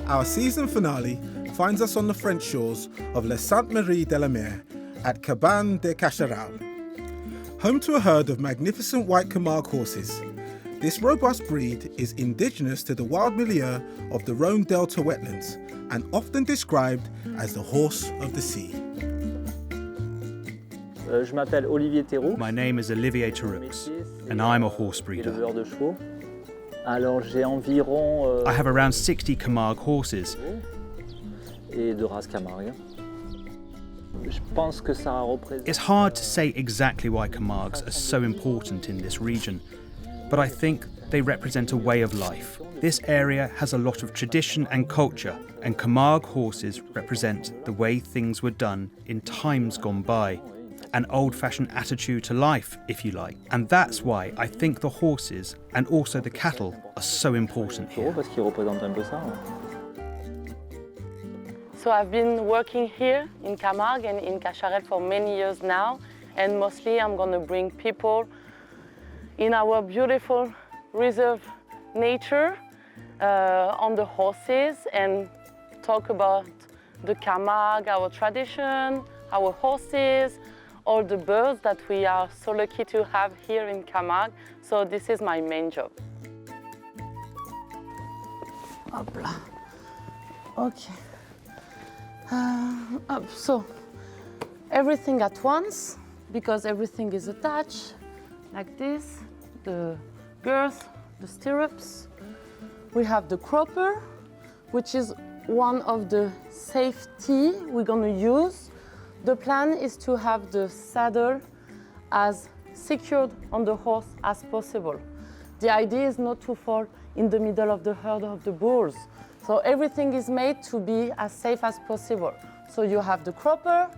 Our season finale finds us on the French shores of Les Saintes-Maries de la Mer at Cabanes De Cachael. Home to a herd of magnificent white Camargue horses, this robust breed is indigenous to the wild milieu of the Rhone Delta wetlands and often described as the horse of the sea. Je m'appelle Olivier Théroux. My name is Olivia and I'm a horse breeder. Éleveur de chevaux. Alors j'ai environ I have around 60 Camargue horses. Et de race Camargue. Je pense que ça représente. It's hard to say exactly why Camargues are so important in this region, but I think they represent a way of life. This area has a lot of tradition and culture, and Camargue horses represent the way things were done in times gone by. An old-fashioned attitude to life, if you like. And that's why I think the horses and also the cattle are so important here. Parce qu'ils représentent un peu ça. So I've been working here in Camargues and in Cachael for many years now, and mostly I'm going to bring people in our beautiful reserve nature on the horses and talk about the Camargue, our tradition, our horses, all the birds that we are so lucky to have here in Camargue. So this is my main job. Hop là. Okay. Up. So everything at once, because everything is attached like this. The girth, the stirrups. We have the cropper, which is one of the safety we're going to use. The plan is to have the saddle as secured on the horse as possible. The idea is not to fall in the middle of the herd of the bulls. So everything is made to be as safe as possible. So you have the cropper,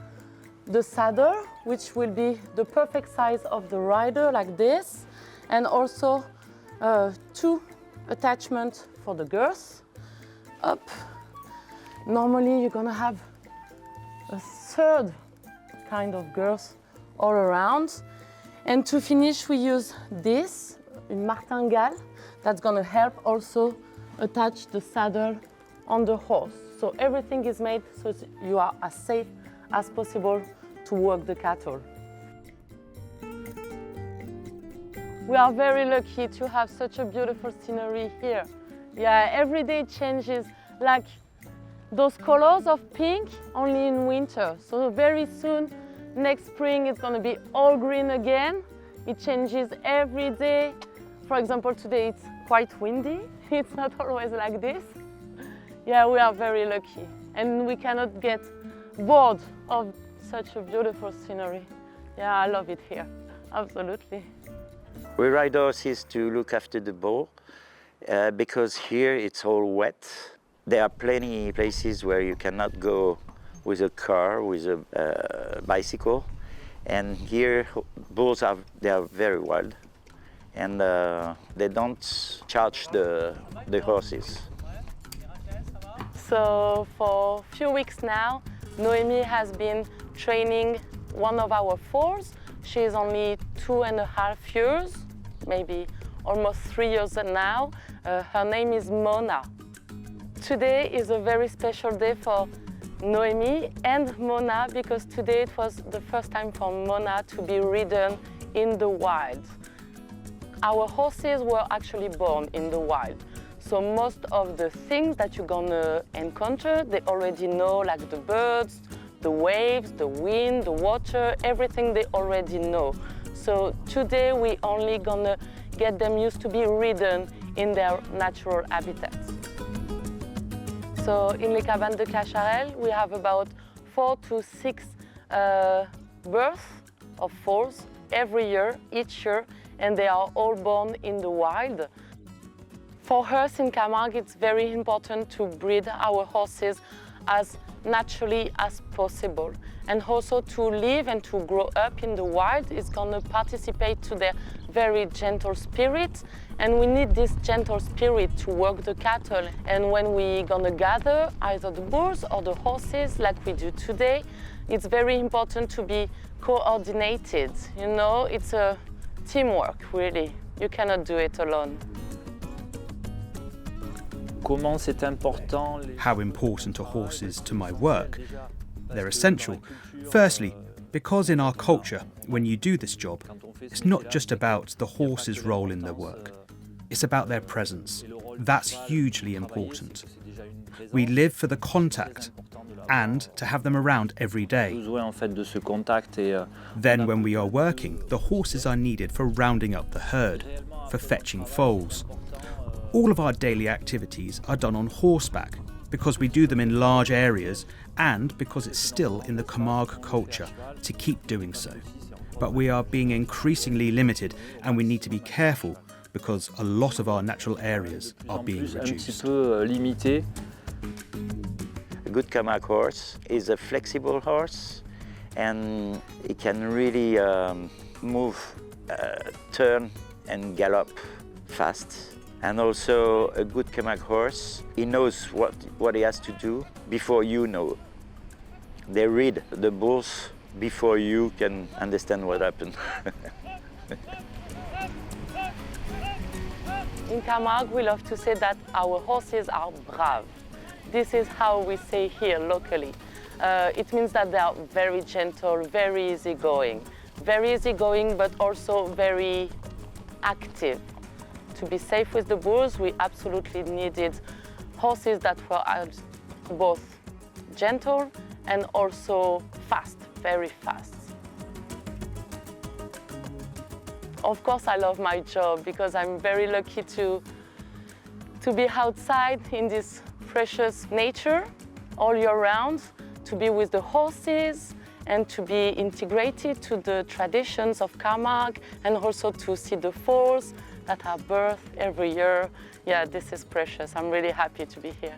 the saddle, which will be the perfect size of the rider like this, and also two attachments for the girth. Up. Normally you're gonna have a third kind of girth all around. And to finish, we use this, a martingale, that's gonna help also attach the saddle on the horse. So everything is made so you are as safe as possible to work the cattle. We are very lucky to have such a beautiful scenery here. Yeah, every day changes, like those colors of pink only in winter. So very soon, next spring, it's going to be all green again. It changes every day. For example, today it's quite windy. It's not always like this. Yeah, we are very lucky. And we cannot get bored of such a beautiful scenery. Yeah, I love it here, absolutely. We ride horses to look after the boar because here it's all wet. There are plenty places where you cannot go with a car, with a bicycle. And here, bulls are very wild. And they don't charge the horses. So for a few weeks now, Noémie has been training one of our foals. She's only 2.5 years, maybe almost 3 years now. Her name is Mona. Today is a very special day for Noémie and Mona because today it was the first time for Mona to be ridden in the wild. Our horses were actually born in the wild. So most of the things that you're gonna encounter, they already know, like the birds, the waves, the wind, the water, everything they already know. So today we only gonna get them used to be ridden in their natural habitats. So in les Cabanes de Cachael, we have about 4 to 6 births of foals every year, each year, and they are all born in the wild. For us in Camargue, it's very important to breed our horses as naturally as possible. And also to live and to grow up in the wild is gonna participate to their very gentle spirit. And we need this gentle spirit to work the cattle. And when we're gonna gather either the bulls or the horses like we do today, it's very important to be coordinated. You know, it's a teamwork, really. You cannot do it alone. Comment c'est important How important are horses to my work? They're essential. Firstly, because in our culture, when you do this job, it's not just about the horse's role in the work. It's about their presence. That's hugely important. We live for the contact and to have them around every day. Then when we are working, the horses are needed for rounding up the herd, for fetching foals. All of our daily activities are done on horseback because we do them in large areas and because it's still in the Camargue culture to keep doing so. But we are being increasingly limited and we need to be careful because a lot of our natural areas are being reduced. A good Camargue horse is a flexible horse and it can really move, turn and gallop fast. And also a good Camargue horse, he knows what he has to do before you know. They read the bulls before you can understand what happened. In Camargue, we love to say that our horses are brave. This is how we say here locally. It means that they are very gentle, very easygoing. Very easygoing, but also very active. To be safe with the bulls, we absolutely needed horses that were both gentle and also fast, very fast. Of course, I love my job because I'm very lucky to be outside in this precious nature all year round, to be with the horses and to be integrated to the traditions of Camargue and also to see the foals that are birthed every year. Yeah, this is precious. I'm really happy to be here.